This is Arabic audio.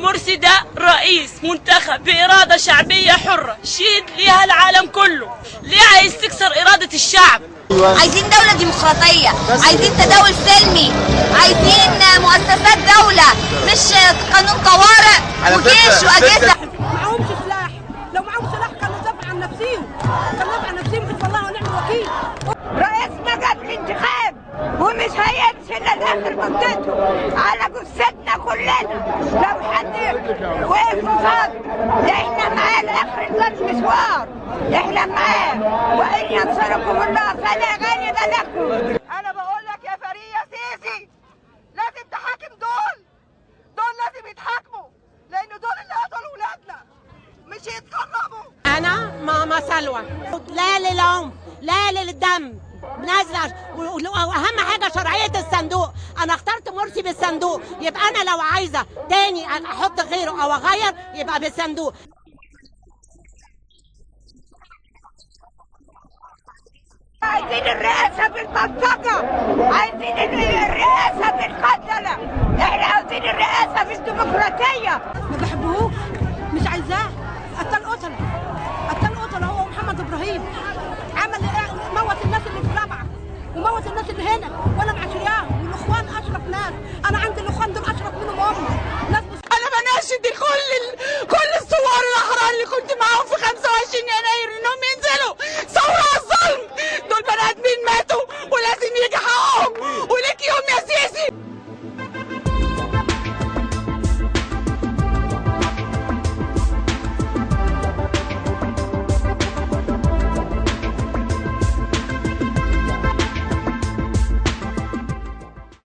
مرسي ده رئيس منتخب بإرادة شعبية حرة شيد ليها العالم كله. ليه عايز تكسر إرادة الشعب؟ عايزين دولة ديمقراطية، عايزين تداول سلمي، عايزين مؤسسات دولة مش قانون طوارئ وجيش وأجهزة. معهمش سلاح، لو معهم سلاح كانوا دافعوا عن نفسهم، حسب الله ونعم الوكيل. رئيسنا جاب الانتخاب ومش هيمشي للآخر مدته على جثتنا كلنا. لو حد وقف قصاد احنا معاه لآخر المشوار، احنا معاه وإن ينصركم الله فلا غالب لكم. أنا بقول لك يا فريق يا سيسي لازم تحاكم دول لازم يتحاكموا، لأن دول اللي قتلوا ولادنا مش يتكرموا. أنا ماما سلوى، لا للعنف لا للدم نازله، واهم حاجه شرعيه الصندوق. انا اخترت مرسي بالصندوق، يبقى انا لو عايزه تاني احط غيره او اغير يبقى بالصندوق. عايزين الرئاسه بالمنطقه، عايزين الرئاسه بالقتله، احنا عايزين الرئاسه بالديمقراطيه. ما بحبهوش، مش عايزاه. قتل قتله هو محمد ابراهيم، عمل موت الناس اللي في رابعه وموت الناس اللي هنا، وانا معاشرياهم والاخوان اشرف ناس. انا عندي الاخوان دول اشرف منهم ناس. أنا بناشد كل الثوار الأحرار اللي كنت معاهم في 25 يناير إنهم ينزلوا ثورة على الظلم. دول بني آدمين ماتوا ولازم يجي حقهم.